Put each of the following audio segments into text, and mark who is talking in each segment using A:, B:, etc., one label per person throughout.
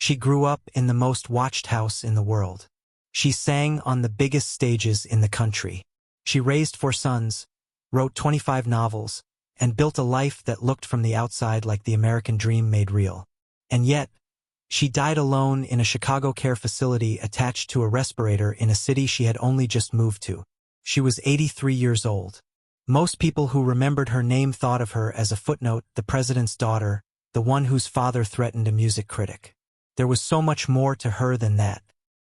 A: She grew up in the most watched house in the world. She sang on the biggest stages in the country. She raised 4 sons, wrote 25 novels, and built a life that looked from the outside like the American dream made real. And yet, she died alone in a Chicago care facility attached to a respirator in a city she had only just moved to. She was 83 years old. Most people who remembered her name thought of her as a footnote, the president's daughter, the one whose father threatened a music critic. There was so much more to her than that.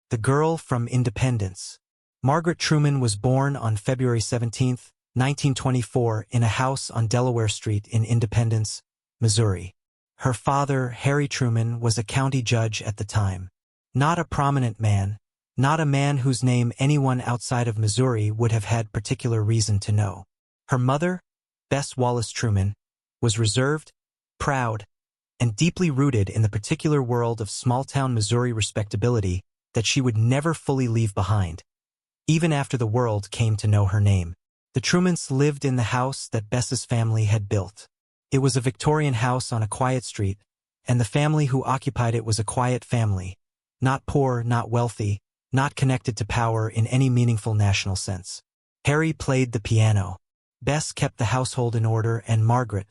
A: The girl from Independence. Margaret Truman was born on February 17, 1924, in a house on Delaware Street in Independence, Missouri. Her father, Harry Truman, was a county judge at the time. Not a prominent man, not a man whose name anyone outside of Missouri would have had particular reason to know. Her mother, Bess Wallace Truman, was reserved, proud, and deeply rooted in the particular world of small-town Missouri respectability that she would never fully leave behind, even after the world came to know her name. The Trumans lived in the house that Bess's family had built. It was a Victorian house on a quiet street, and the family who occupied it was a quiet family, not poor, not wealthy, not connected to power in any meaningful national sense. Harry played the piano. Bess kept the household in order, and Margaret,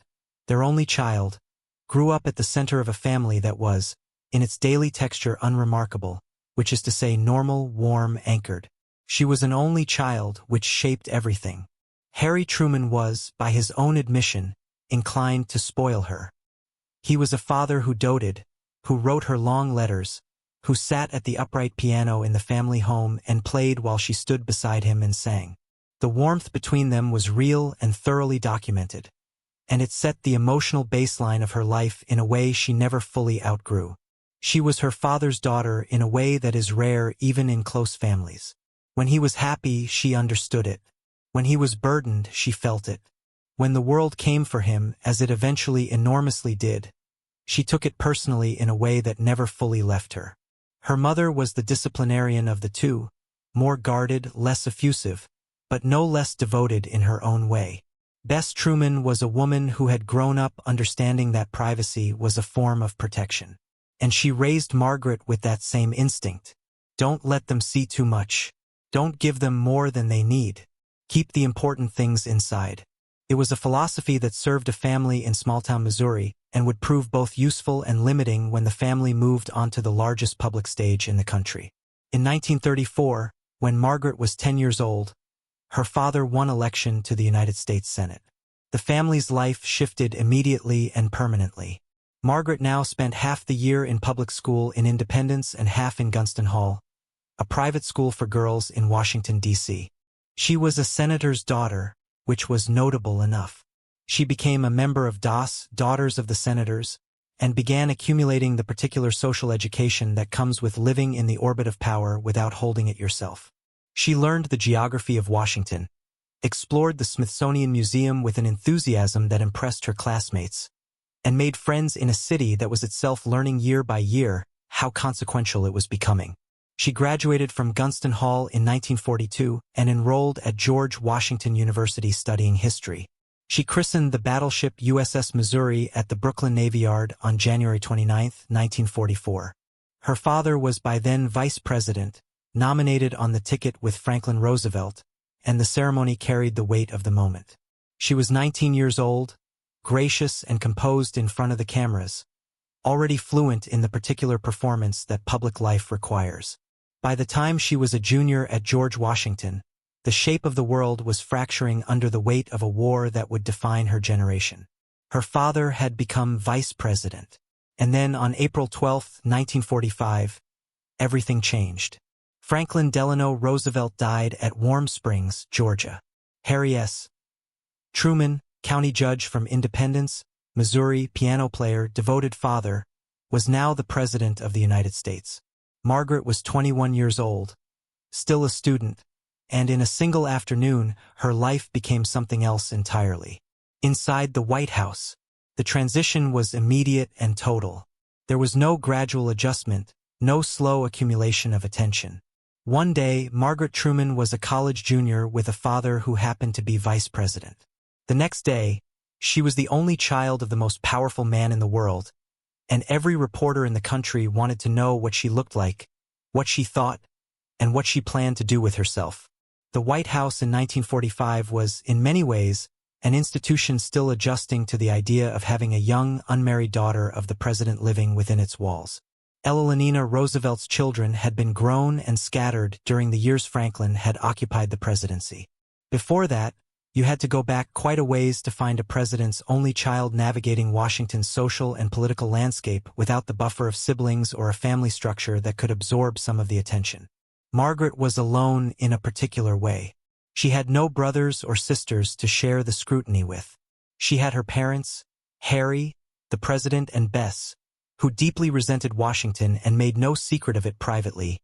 A: their only child, grew up at the center of a family that was, in its daily texture, unremarkable, which is to say normal, warm, anchored. She was an only child, which shaped everything. Harry Truman was, by his own admission, inclined to spoil her. He was a father who doted, who wrote her long letters, who sat at the upright piano in the family home and played while she stood beside him and sang. The warmth between them was real and thoroughly documented, and it set the emotional baseline of her life in a way she never fully outgrew. She was her father's daughter in a way that is rare even in close families. When he was happy, she understood it. When he was burdened, she felt it. When the world came for him, as it eventually enormously did, she took it personally in a way that never fully left her. Her mother was the disciplinarian of the two, more guarded, less effusive, but no less devoted in her own way. Bess Truman was a woman who had grown up understanding that privacy was a form of protection. And she raised Margaret with that same instinct. Don't let them see too much. Don't give them more than they need. Keep the important things inside. It was a philosophy that served a family in small-town Missouri and would prove both useful and limiting when the family moved onto the largest public stage in the country. In 1934, when Margaret was 10 years old, her father won election to the United States Senate. The family's life shifted immediately and permanently. Margaret now spent half the year in public school in Independence and half in Gunston Hall, a private school for girls in Washington, D.C. She was a senator's daughter, which was notable enough. She became a member of DAS, Daughters of the Senators, and began accumulating the particular social education that comes with living in the orbit of power without holding it yourself. She learned the geography of Washington, explored the Smithsonian Museum with an enthusiasm that impressed her classmates, and made friends in a city that was itself learning year by year how consequential it was becoming. She graduated from Gunston Hall in 1942 and enrolled at George Washington University studying history. She christened the battleship USS Missouri at the Brooklyn Navy Yard on January 29, 1944. Her father was by then vice president, nominated on the ticket with Franklin Roosevelt, and the ceremony carried the weight of the moment. She was 19 years old, gracious and composed in front of the cameras, already fluent in the particular performance that public life requires. By the time she was a junior at George Washington, the shape of the world was fracturing under the weight of a war that would define her generation. Her father had become vice president, and then on April 12, 1945, everything changed. Franklin Delano Roosevelt died at Warm Springs, Georgia. Harry S. Truman, county judge from Independence, Missouri, piano player, devoted father, was now the President of the United States. Margaret was 21 years old, still a student, and in a single afternoon, her life became something else entirely. Inside the White House, the transition was immediate and total. There was no gradual adjustment, no slow accumulation of attention. One day, Margaret Truman was a college junior with a father who happened to be vice president. The next day, she was the only child of the most powerful man in the world, and every reporter in the country wanted to know what she looked like, what she thought, and what she planned to do with herself. The White House in 1945 was, in many ways, an institution still adjusting to the idea of having a young, unmarried daughter of the president living within its walls. Eleanor Roosevelt's children had been grown and scattered during the years Franklin had occupied the presidency. Before that, you had to go back quite a ways to find a president's only child navigating Washington's social and political landscape without the buffer of siblings or a family structure that could absorb some of the attention. Margaret was alone in a particular way. She had no brothers or sisters to share the scrutiny with. She had her parents, Harry, the president, and Bess, who deeply resented Washington and made no secret of it privately,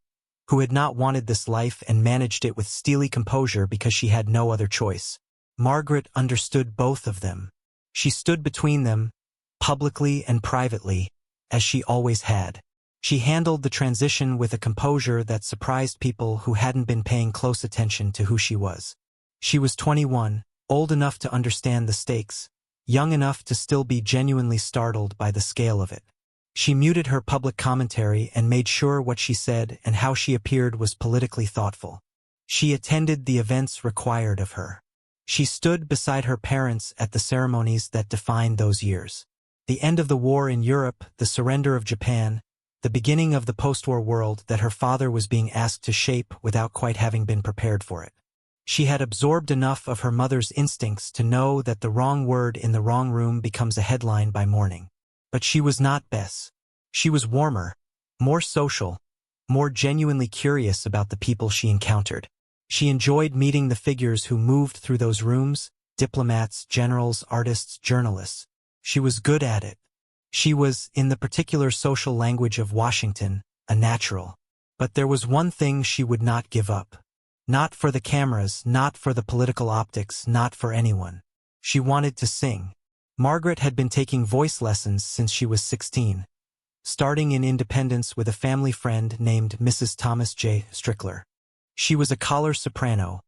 A: who had not wanted this life and managed it with steely composure because she had no other choice. Margaret understood both of them. She stood between them, publicly and privately, as she always had. She handled the transition with a composure that surprised people who hadn't been paying close attention to who she was. She was 21, old enough to understand the stakes, young enough to still be genuinely startled by the scale of it. She muted her public commentary and made sure what she said and how she appeared was politically thoughtful. She attended the events required of her. She stood beside her parents at the ceremonies that defined those years. The end of the war in Europe, the surrender of Japan, the beginning of the post-war world that her father was being asked to shape without quite having been prepared for it. She had absorbed enough of her mother's instincts to know that the wrong word in the wrong room becomes a headline by morning. But she was not Bess. She was warmer, more social, more genuinely curious about the people she encountered. She enjoyed meeting the figures who moved through those rooms, diplomats, generals, artists, journalists. She was good at it. She was, in the particular social language of Washington, a natural. But there was one thing she would not give up. Not for the cameras, not for the political optics, not for anyone. She wanted to sing. Margaret had been taking voice lessons since she was 16, starting in Independence with a family friend named Mrs. Thomas J. Strickler. She was a collar soprano,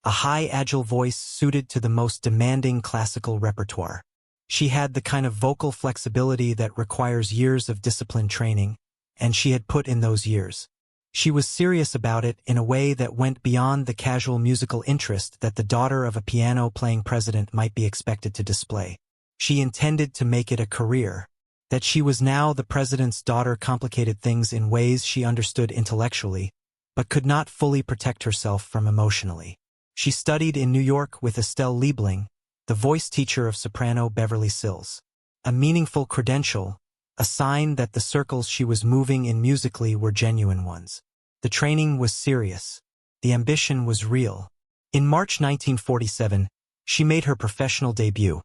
A: a high, agile voice suited to the most demanding classical repertoire. She had the kind of vocal flexibility that requires years of disciplined training, and she had put in those years. She was serious about it in a way that went beyond the casual musical interest that the daughter of a piano-playing president might be expected to display. She intended to make it a career. That she was now the president's daughter complicated things in ways she understood intellectually, but could not fully protect herself from emotionally. She studied in New York with Estelle Liebling, the voice teacher of soprano Beverly Sills. A meaningful credential, a sign that the circles she was moving in musically were genuine ones. The training was serious. The ambition was real. In March 1947, she made her professional debut.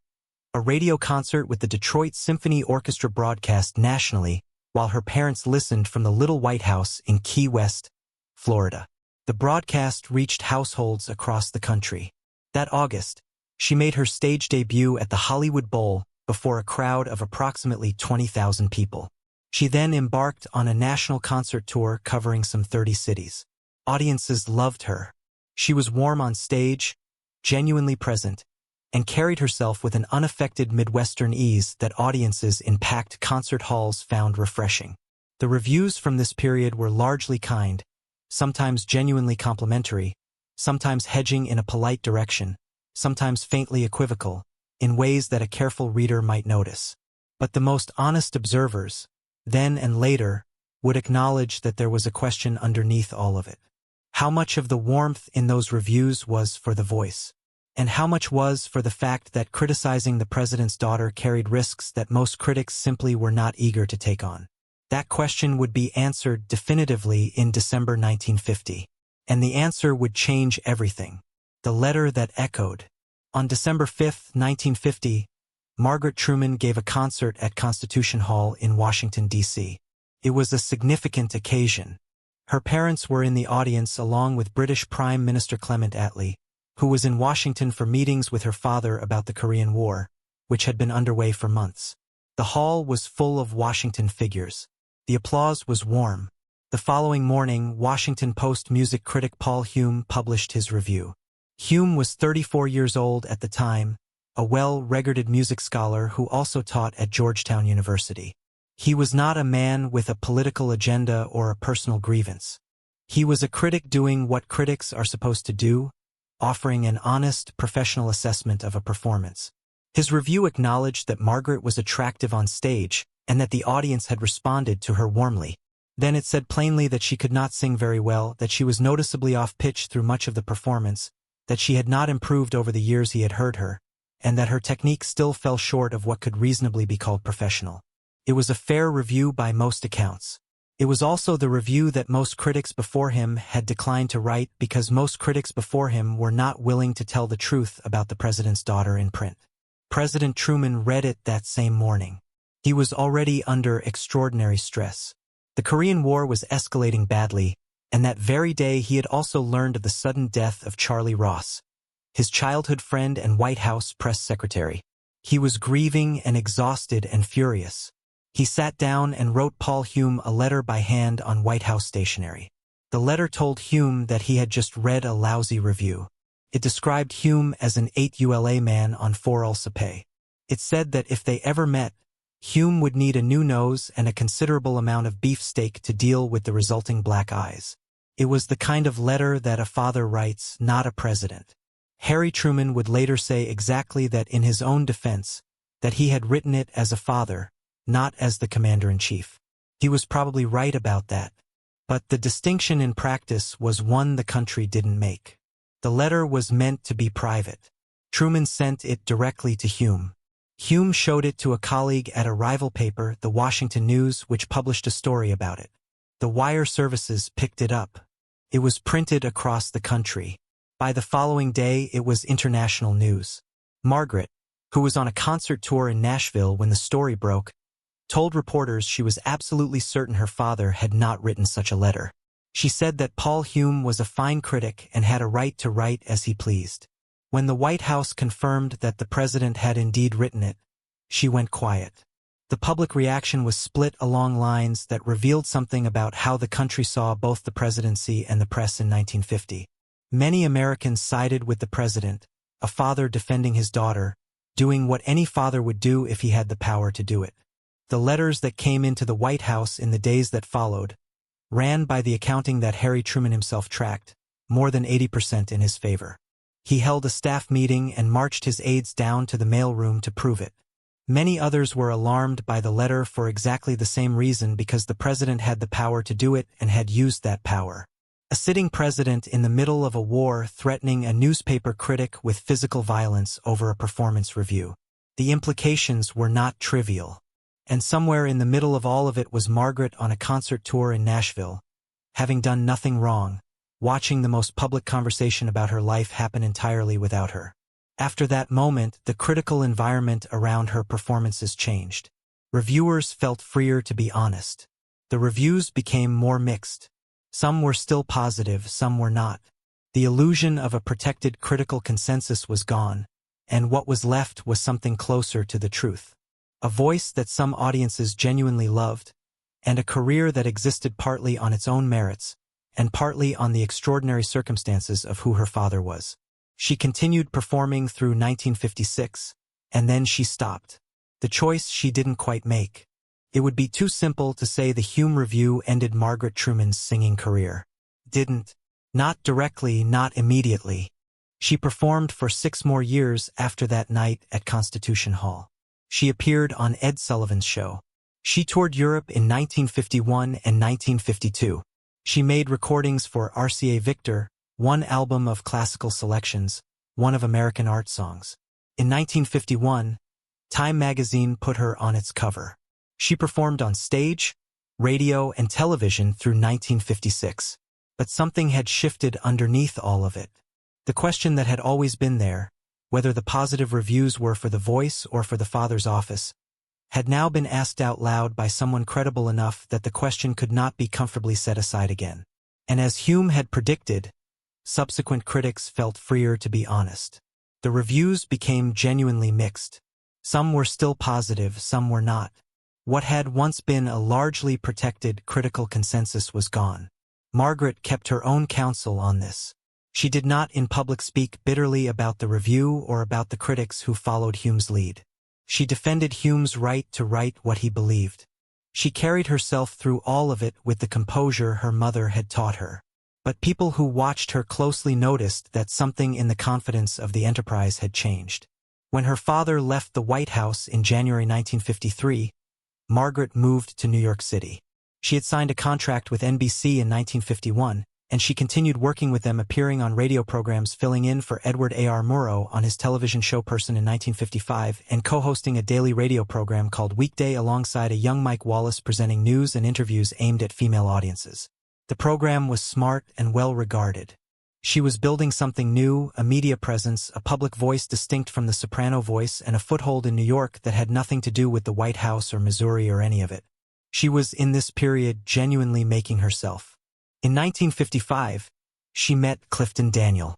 A: A radio concert with the Detroit Symphony Orchestra broadcast nationally while her parents listened from the Little White House in Key West, Florida. The broadcast reached households across the country. That August, she made her stage debut at the Hollywood Bowl before a crowd of approximately 20,000 people. She then embarked on a national concert tour covering some 30 cities. Audiences loved her. She was warm on stage, genuinely present, and carried herself with an unaffected Midwestern ease that audiences in packed concert halls found refreshing. The reviews from this period were largely kind, sometimes genuinely complimentary, sometimes hedging in a polite direction, sometimes faintly equivocal, in ways that a careful reader might notice. But the most honest observers, then and later, would acknowledge that there was a question underneath all of it. How much of the warmth in those reviews was for the voice? And how much was for the fact that criticizing the president's daughter carried risks that most critics simply were not eager to take on? That question would be answered definitively in December 1950. And the answer would change everything. The letter that echoed. On December 5, 1950, Margaret Truman gave a concert at Constitution Hall in Washington, D.C. It was a significant occasion. Her parents were in the audience along with British Prime Minister Clement Attlee, who was in Washington for meetings with her father about the Korean War, which had been underway for months. The hall was full of Washington figures. The applause was warm. The following morning, Washington Post music critic Paul Hume published his review. Hume was 34 years old at the time, a well-regarded music scholar who also taught at Georgetown University. He was not a man with a political agenda or a personal grievance. He was a critic doing what critics are supposed to do, offering an honest, professional assessment of a performance. His review acknowledged that Margaret was attractive on stage and that the audience had responded to her warmly. Then it said plainly that she could not sing very well, that she was noticeably off-pitch through much of the performance, that she had not improved over the years he had heard her, and that her technique still fell short of what could reasonably be called professional. It was a fair review by most accounts. It was also the review that most critics before him had declined to write because most critics before him were not willing to tell the truth about the president's daughter in print. President Truman read it that same morning. He was already under extraordinary stress. The Korean War was escalating badly, and that very day he had also learned of the sudden death of Charlie Ross, his childhood friend and White House press secretary. He was grieving and exhausted and furious. He sat down and wrote Paul Hume a letter by hand on White House stationery. The letter told Hume that he had just read a lousy review. It described Hume as an 8 ULA man on 4 ULSA pay. It said that if they ever met, Hume would need a new nose and a considerable amount of beefsteak to deal with the resulting black eyes. It was the kind of letter that a father writes, not a president. Harry Truman would later say exactly that in his own defense, that he had written it as a father, not as the commander-in-chief. He was probably right about that. But the distinction in practice was one the country didn't make. The letter was meant to be private. Truman sent it directly to Hume. Hume showed it to a colleague at a rival paper, the Washington News, which published a story about it. The wire services picked it up. It was printed across the country. By the following day, it was international news. Margaret, who was on a concert tour in Nashville when the story broke, told reporters she was absolutely certain her father had not written such a letter. She said that Paul Hume was a fine critic and had a right to write as he pleased. When the White House confirmed that the president had indeed written it, she went quiet. The public reaction was split along lines that revealed something about how the country saw both the presidency and the press in 1950. Many Americans sided with the president, a father defending his daughter, doing what any father would do if he had the power to do it. The letters that came into the White House in the days that followed ran, by the accounting that Harry Truman himself tracked, more than 80% in his favor. He held a staff meeting and marched his aides down to the mailroom to prove it. Many others were alarmed by the letter for exactly the same reason, because the president had the power to do it and had used that power. A sitting president in the middle of a war threatening a newspaper critic with physical violence over a performance review. The implications were not trivial. And somewhere in the middle of all of it was Margaret on a concert tour in Nashville, having done nothing wrong, watching the most public conversation about her life happen entirely without her. After that moment, the critical environment around her performances changed. Reviewers felt freer to be honest. The reviews became more mixed. Some were still positive, some were not. The illusion of a protected critical consensus was gone, and what was left was something closer to the truth. A voice that some audiences genuinely loved, and a career that existed partly on its own merits, and partly on the extraordinary circumstances of who her father was. She continued performing through 1956, and then she stopped. The choice she didn't quite make. It would be too simple to say the Hume Review ended Margaret Truman's singing career. Didn't. Not directly, not immediately. She performed for 6 more years after that night at Constitution Hall. She appeared on Ed Sullivan's show. She toured Europe in 1951 and 1952. She made recordings for RCA Victor, 1 album of classical selections, 1 of American art songs. In 1951, Time magazine put her on its cover. She performed on stage, radio, and television through 1956. But something had shifted underneath all of it. The question that had always been there, whether the positive reviews were for The Voice or for the father's office, had now been asked out loud by someone credible enough that the question could not be comfortably set aside again. And as Hume had predicted, subsequent critics felt freer to be honest. The reviews became genuinely mixed. Some were still positive, some were not. What had once been a largely protected critical consensus was gone. Margaret kept her own counsel on this. She did not in public speak bitterly about the review or about the critics who followed Hume's lead. She defended Hume's right to write what he believed. She carried herself through all of it with the composure her mother had taught her. But people who watched her closely noticed that something in the confidence of the enterprise had changed. When her father left the White House in January 1953, Margaret moved to New York City. She had signed a contract with NBC in 1951, and she continued working with them, appearing on radio programs, filling in for Edward A.R. Murrow on his television show Person in 1955, and co-hosting a daily radio program called Weekday alongside a young Mike Wallace, presenting news and interviews aimed at female audiences. The program was smart and well-regarded. She was building something new, a media presence, a public voice distinct from the soprano voice, and a foothold in New York that had nothing to do with the White House or Missouri or any of it. She was, in this period, genuinely making herself. In 1955, she met Clifton Daniel.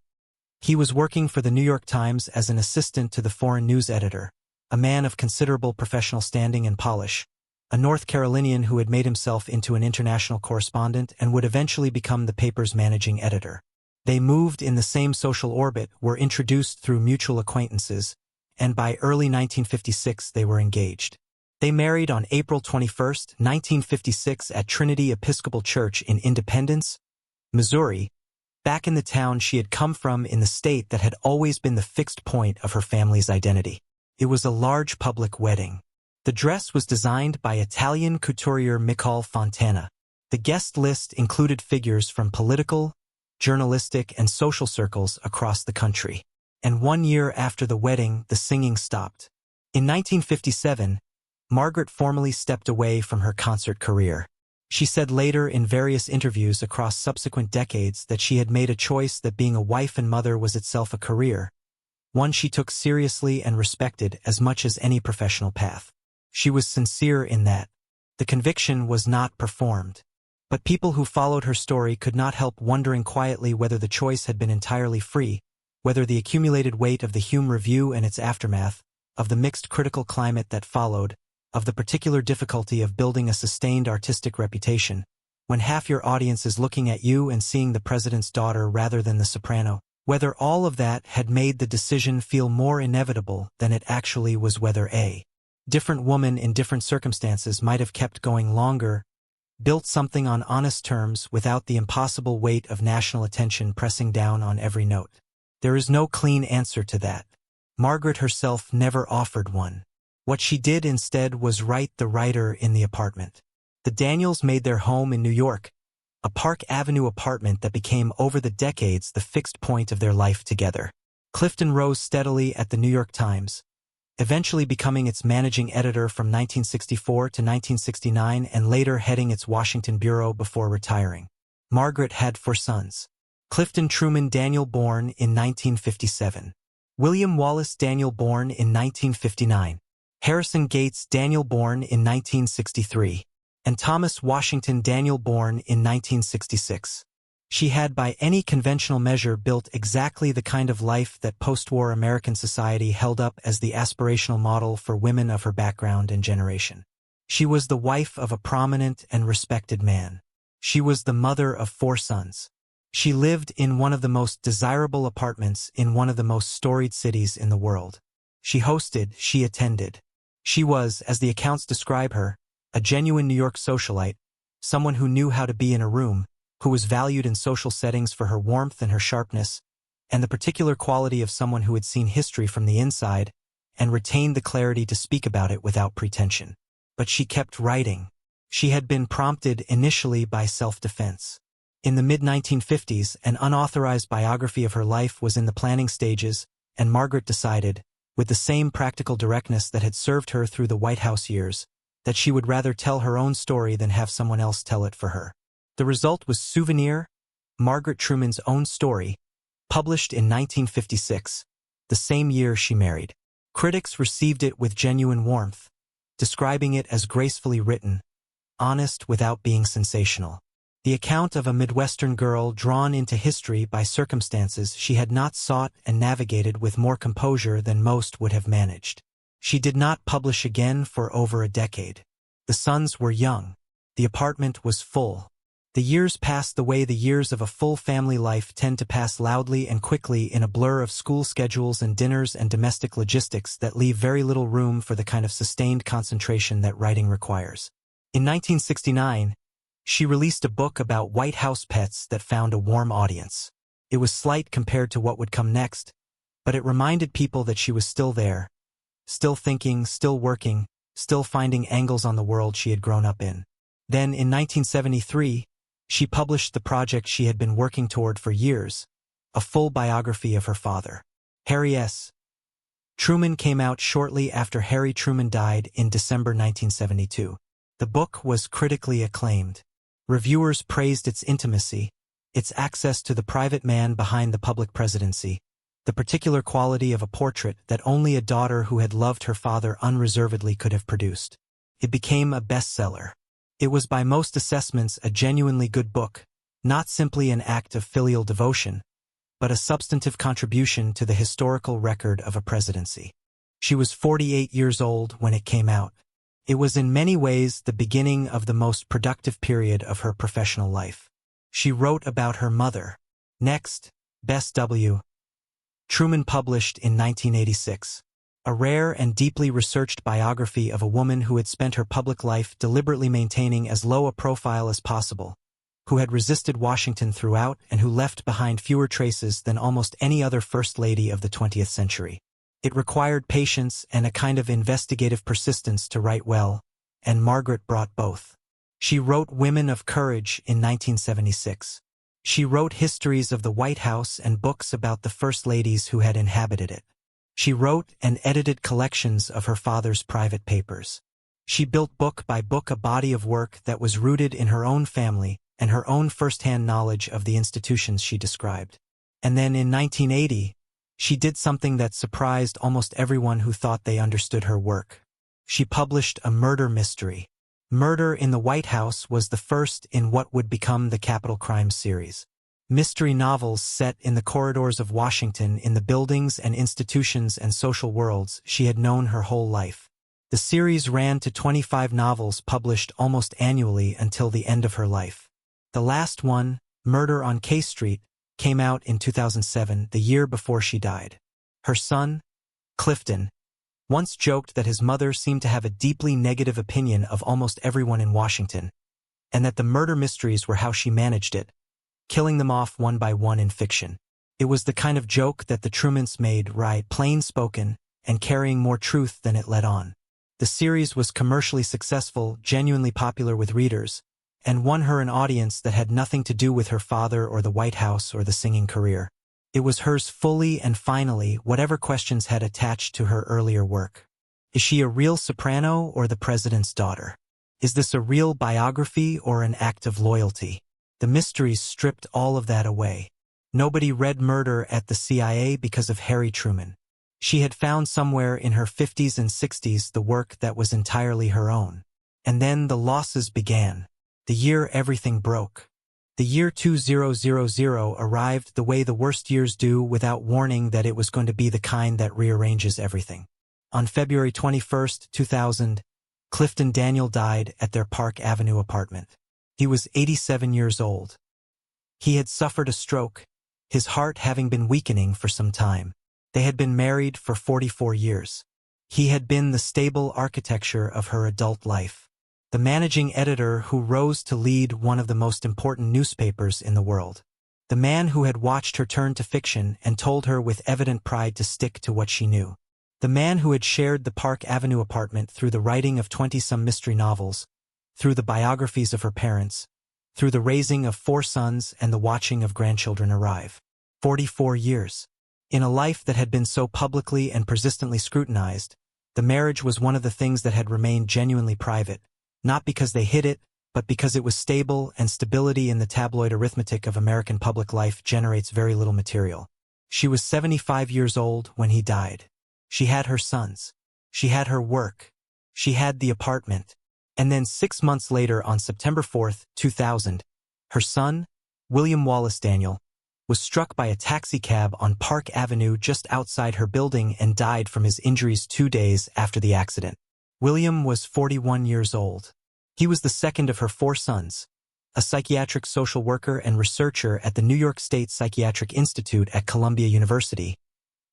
A: He was working for the New York Times as an assistant to the foreign news editor, a man of considerable professional standing and polish, a North Carolinian who had made himself into an international correspondent and would eventually become the paper's managing editor. They moved in the same social orbit, were introduced through mutual acquaintances, and by early 1956 they were engaged. They married on April 21, 1956 at Trinity Episcopal Church in Independence, Missouri, back in the town she had come from in the state that had always been the fixed point of her family's identity. It was a large public wedding. The dress was designed by Italian couturier Michal Fontana. The guest list included figures from political, journalistic, and social circles across the country. And 1 year after the wedding, the singing stopped. In 1957, Margaret formally stepped away from her concert career. She said later in various interviews across subsequent decades that she had made a choice, that being a wife and mother was itself a career, one she took seriously and respected as much as any professional path. She was sincere in that. The conviction was not performed. But people who followed her story could not help wondering quietly whether the choice had been entirely free, whether the accumulated weight of the Hume Review and its aftermath, of the mixed critical climate that followed, of the particular difficulty of building a sustained artistic reputation, when half your audience is looking at you and seeing the president's daughter rather than the soprano, whether all of that had made the decision feel more inevitable than it actually was, whether a different woman in different circumstances might have kept going longer, built something on honest terms without the impossible weight of national attention pressing down on every note. There is no clean answer to that. Margaret herself never offered one. What she did instead was write the writer in the apartment. The Daniels made their home in New York, a Park Avenue apartment that became over the decades the fixed point of their life together. Clifton rose steadily at the New York Times, eventually becoming its managing editor from 1964 to 1969 and later heading its Washington bureau before retiring. Margaret had 4 sons. Clifton Truman Daniel, born in 1957. William Wallace Daniel, born in 1959. Harrison Gates Daniel, born in 1963. And Thomas Washington Daniel, born in 1966. She had, by any conventional measure, built exactly the kind of life that post-war American society held up as the aspirational model for women of her background and generation. She was the wife of a prominent and respected man. She was the mother of 4 sons. She lived in one of the most desirable apartments in one of the most storied cities in the world. She hosted, she attended. She was, as the accounts describe her, a genuine New York socialite, someone who knew how to be in a room, who was valued in social settings for her warmth and her sharpness, and the particular quality of someone who had seen history from the inside and retained the clarity to speak about it without pretension. But she kept writing. She had been prompted initially by self-defense. In the mid-1950s, an unauthorized biography of her life was in the planning stages, and Margaret decided, with the same practical directness that had served her through the White House years, that she would rather tell her own story than have someone else tell it for her. The result was Souvenir, Margaret Truman's own story, published in 1956, the same year she married. Critics received it with genuine warmth, describing it as gracefully written, honest without being sensational. The account of a Midwestern girl drawn into history by circumstances she had not sought and navigated with more composure than most would have managed. She did not publish again for over a decade. The sons were young. The apartment was full. The years passed the way the years of a full family life tend to pass, loudly and quickly, in a blur of school schedules and dinners and domestic logistics that leave very little room for the kind of sustained concentration that writing requires. In 1969, she released a book about White House pets that found a warm audience. It was slight compared to what would come next, but it reminded people that she was still there, still thinking, still working, still finding angles on the world she had grown up in. Then, in 1973, she published the project she had been working toward for years, a full biography of her father. Harry S. Truman came out shortly after Harry Truman died in December 1972. The book was critically acclaimed. Reviewers praised its intimacy, its access to the private man behind the public presidency, the particular quality of a portrait that only a daughter who had loved her father unreservedly could have produced. It became a bestseller. It was by most assessments a genuinely good book, not simply an act of filial devotion, but a substantive contribution to the historical record of a presidency. She was 48 years old when it came out. It was in many ways the beginning of the most productive period of her professional life. She wrote about her mother. Next, Bess W. Truman published in 1986. A rare and deeply researched biography of a woman who had spent her public life deliberately maintaining as low a profile as possible, who had resisted Washington throughout and who left behind fewer traces than almost any other First Lady of the 20th century. It required patience and a kind of investigative persistence to write well, and Margaret brought both. She wrote Women of Courage in 1976. She wrote histories of the White House and books about the First Ladies who had inhabited it. She wrote and edited collections of her father's private papers. She built book by book a body of work that was rooted in her own family and her own first-hand knowledge of the institutions she described. And then in 1980, she did something that surprised almost everyone who thought they understood her work. She published a murder mystery. Murder in the White House was the first in what would become the Capital Crimes series. Mystery novels set in the corridors of Washington in the buildings and institutions and social worlds she had known her whole life. The series ran to 25 novels published almost annually until the end of her life. The last one, Murder on K Street, came out in 2007, the year before she died. Her son, Clifton, once joked that his mother seemed to have a deeply negative opinion of almost everyone in Washington, and that the murder mysteries were how she managed it, killing them off one by one in fiction. It was the kind of joke that the Trumans made right, plain-spoken, and carrying more truth than it let on. The series was commercially successful, genuinely popular with readers, and won her an audience that had nothing to do with her father or the White House or the singing career. It was hers fully and finally, whatever questions had attached to her earlier work. Is she a real soprano or the president's daughter? Is this a real biography or an act of loyalty? The mysteries stripped all of that away. Nobody read Murder at the CIA because of Harry Truman. She had found somewhere in her 50s and 60s the work that was entirely her own. And then the losses began. The year everything broke. The year 2000 arrived the way the worst years do, without warning that it was going to be the kind that rearranges everything. On February 21, 2000, Clifton Daniel died at their Park Avenue apartment. He was 87 years old. He had suffered a stroke, his heart having been weakening for some time. They had been married for 44 years. He had been the stable architecture of her adult life. The managing editor who rose to lead one of the most important newspapers in the world. The man who had watched her turn to fiction and told her with evident pride to stick to what she knew. The man who had shared the Park Avenue apartment through the writing of 20-some mystery novels, through the biographies of her parents, through the raising of 4 sons and the watching of grandchildren arrive. 44 years. In a life that had been so publicly and persistently scrutinized, the marriage was one of the things that had remained genuinely private, not because they hid it, but because it was stable, and stability in the tabloid arithmetic of American public life generates very little material. She was 75 years old when he died. She had her sons. She had her work. She had the apartment. And then 6 months later, on September 4, 2000, her son, William Wallace Daniel, was struck by a taxicab on Park Avenue just outside her building and died from his injuries 2 days after the accident. William was 41 years old. He was the second of her 4 sons, a psychiatric social worker and researcher at the New York State Psychiatric Institute at Columbia University,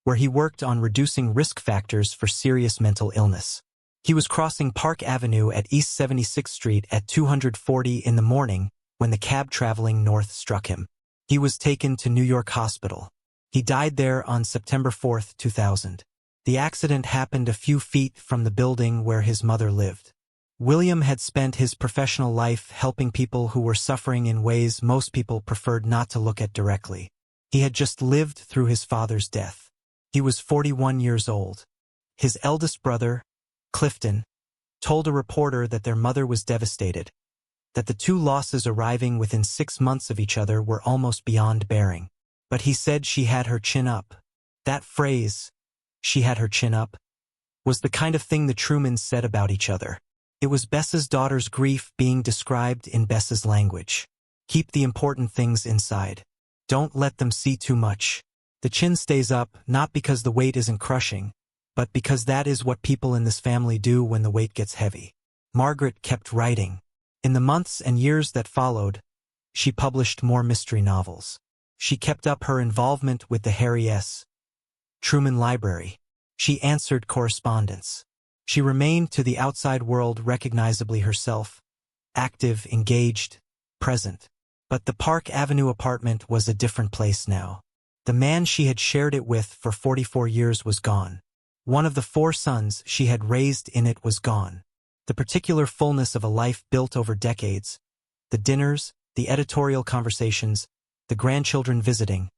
A: where he worked on reducing risk factors for serious mental illness. He was crossing Park Avenue at East 76th Street at 2:40 in the morning when the cab traveling north struck him. He was taken to New York Hospital. He died there on September 4, 2000. The accident happened a few feet from the building where his mother lived. William had spent his professional life helping people who were suffering in ways most people preferred not to look at directly. He had just lived through his father's death. He was 41 years old. His eldest brother, Clifton, told a reporter that their mother was devastated, that the two losses arriving within 6 months of each other were almost beyond bearing. But he said she had her chin up. That phrase, "she had her chin up," was the kind of thing the Trumans said about each other. It was Bess's daughter's grief being described in Bess's language. Keep the important things inside. Don't let them see too much. The chin stays up, not because the weight isn't crushing, but because that is what people in this family do when the weight gets heavy. Margaret kept writing. In the months and years that followed, she published more mystery novels. She kept up her involvement with the Harry S. Truman Library. She answered correspondence. She remained to the outside world recognizably herself, active, engaged, present. But the Park Avenue apartment was a different place now. The man she had shared it with for 44 years was gone. One of the 4 sons she had raised in it was gone. The particular fullness of a life built over decades, the dinners, the editorial conversations, the grandchildren visiting,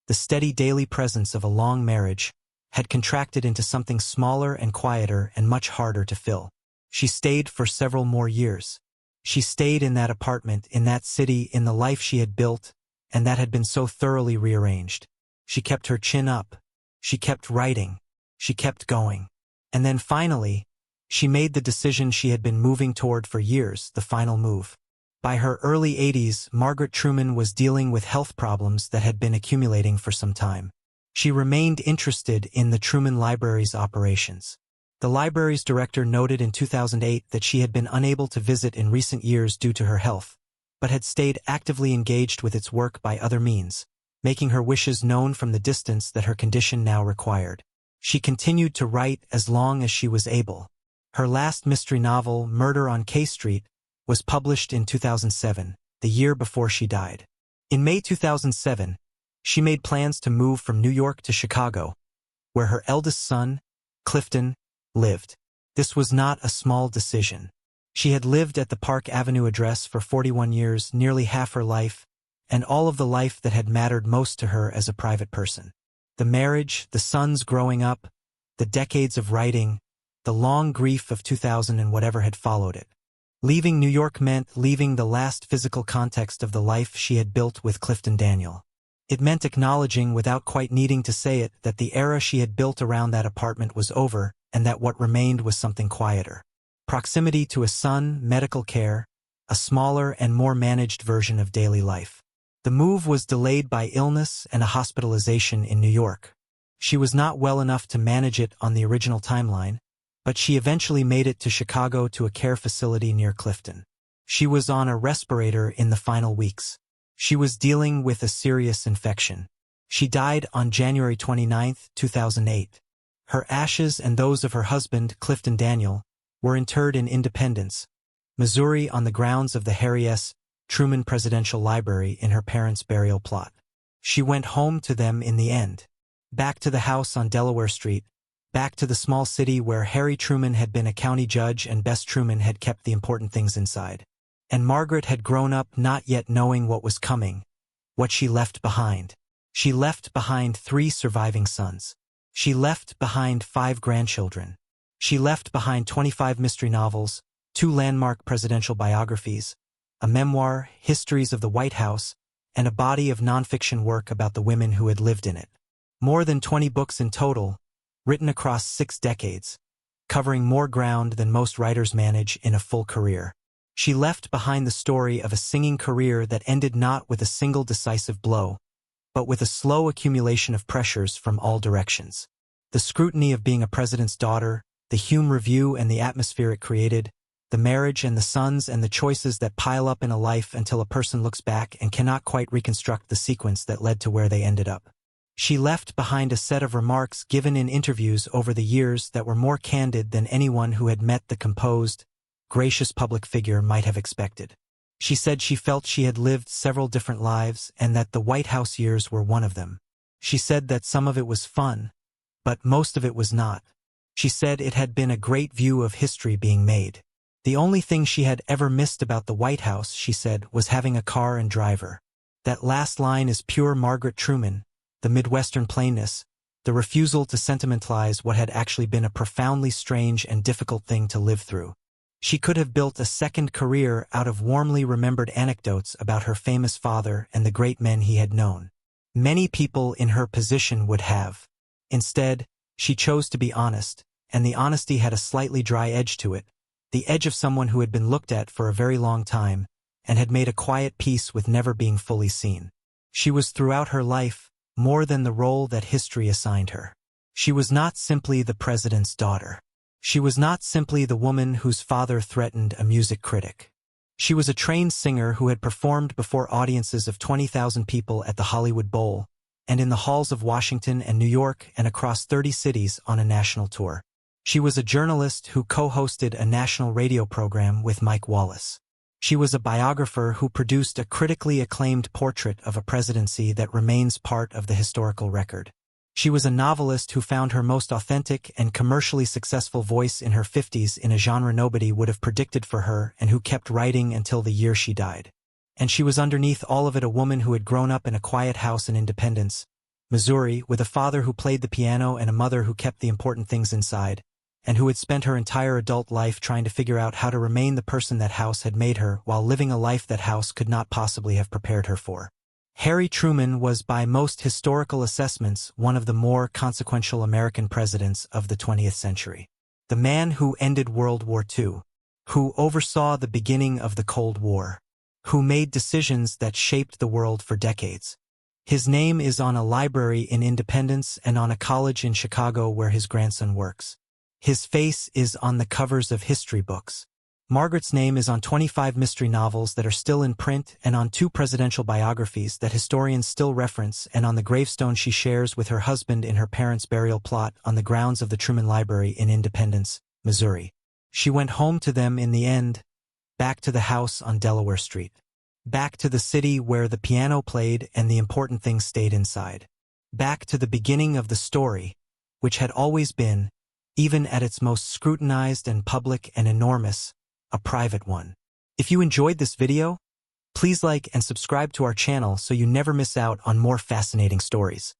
A: the steady daily presence of a long marriage, had contracted into something smaller and quieter and much harder to fill. She stayed for several more years. She stayed in that apartment, in that city, in the life she had built, and that had been so thoroughly rearranged. She kept her chin up. She kept writing. She kept going. And then finally, she made the decision she had been moving toward for years, the final move. By her early 80s, Margaret Truman was dealing with health problems that had been accumulating for some time. She remained interested in the Truman Library's operations. The library's director noted in 2008 that she had been unable to visit in recent years due to her health, but had stayed actively engaged with its work by other means, making her wishes known from the distance that her condition now required. She continued to write as long as she was able. Her last mystery novel, Murder on K Street, was published in 2007, the year before she died. In May 2007, she made plans to move from New York to Chicago, where her eldest son, Clifton, lived. This was not a small decision. She had lived at the Park Avenue address for 41 years, nearly half her life, and all of the life that had mattered most to her as a private person. The marriage, the sons growing up, the decades of writing, the long grief of 2000 and whatever had followed it. Leaving New York meant leaving the last physical context of the life she had built with Clifton Daniel. It meant acknowledging, without quite needing to say it, that the era she had built around that apartment was over, and that what remained was something quieter. Proximity to a son, medical care, a smaller and more managed version of daily life. The move was delayed by illness and a hospitalization in New York. She was not well enough to manage it on the original timeline, but she eventually made it to Chicago to a care facility near Clifton. She was on a respirator in the final weeks. She was dealing with a serious infection. She died on January 29, 2008. Her ashes and those of her husband, Clifton Daniel, were interred in Independence, Missouri, on the grounds of the Harry S. Truman Presidential Library in her parents' burial plot. She went home to them in the end. Back to the house on Delaware Street, back to the small city where Harry Truman had been a county judge and Bess Truman had kept the important things inside. And Margaret had grown up not yet knowing what was coming, what she left behind. She left behind 3 surviving sons. She left behind 5 grandchildren. She left behind 25 mystery novels, 2 landmark presidential biographies, a memoir, Histories of the White House, and a body of nonfiction work about the women who had lived in it. More than 20 books in total, written across 6 decades, covering more ground than most writers manage in a full career. She left behind the story of a singing career that ended not with a single decisive blow, but with a slow accumulation of pressures from all directions. The scrutiny of being a president's daughter, the Hume Review and the atmosphere it created, the marriage and the sons and the choices that pile up in a life until a person looks back and cannot quite reconstruct the sequence that led to where they ended up. She left behind a set of remarks given in interviews over the years that were more candid than anyone who had met the composed, gracious public figure might have expected. She said she felt she had lived several different lives and that the White House years were one of them. She said that some of it was fun, but most of it was not. She said it had been a great view of history being made. The only thing she had ever missed about the White House, she said, was having a car and driver. That last line is pure Margaret Truman, the Midwestern plainness, the refusal to sentimentalize what had actually been a profoundly strange and difficult thing to live through. She could have built a second career out of warmly remembered anecdotes about her famous father and the great men he had known. Many people in her position would have. Instead, she chose to be honest, and the honesty had a slightly dry edge to it, the edge of someone who had been looked at for a very long time, and had made a quiet peace with never being fully seen. She was throughout her life more than the role that history assigned her. She was not simply the president's daughter. She was not simply the woman whose father threatened a music critic. She was a trained singer who had performed before audiences of 20,000 people at the Hollywood Bowl, and in the halls of Washington and New York and across 30 cities on a national tour. She was a journalist who co-hosted a national radio program with Mike Wallace. She was a biographer who produced a critically acclaimed portrait of a presidency that remains part of the historical record. She was a novelist who found her most authentic and commercially successful voice in her 50s in a genre nobody would have predicted for her and who kept writing until the year she died. And she was underneath all of it a woman who had grown up in a quiet house in Independence, Missouri, with a father who played the piano and a mother who kept the important things inside, and who had spent her entire adult life trying to figure out how to remain the person that house had made her while living a life that house could not possibly have prepared her for. Harry Truman was by most historical assessments one of the more consequential American presidents of the 20th century. The man who ended World War II, who oversaw the beginning of the Cold War, who made decisions that shaped the world for decades. His name is on a library in Independence and on a college in Chicago where his grandson works. His face is on the covers of history books. Margaret's name is on 25 mystery novels that are still in print and on 2 presidential biographies that historians still reference and on the gravestone she shares with her husband in her parents' burial plot on the grounds of the Truman Library in Independence, Missouri. She went home to them in the end, back to the house on Delaware Street. Back to the city where the piano played and the important things stayed inside. Back to the beginning of the story, which had always been, even at its most scrutinized and public and enormous, a private one. If you enjoyed this video, please like and subscribe to our channel so you never miss out on more fascinating stories.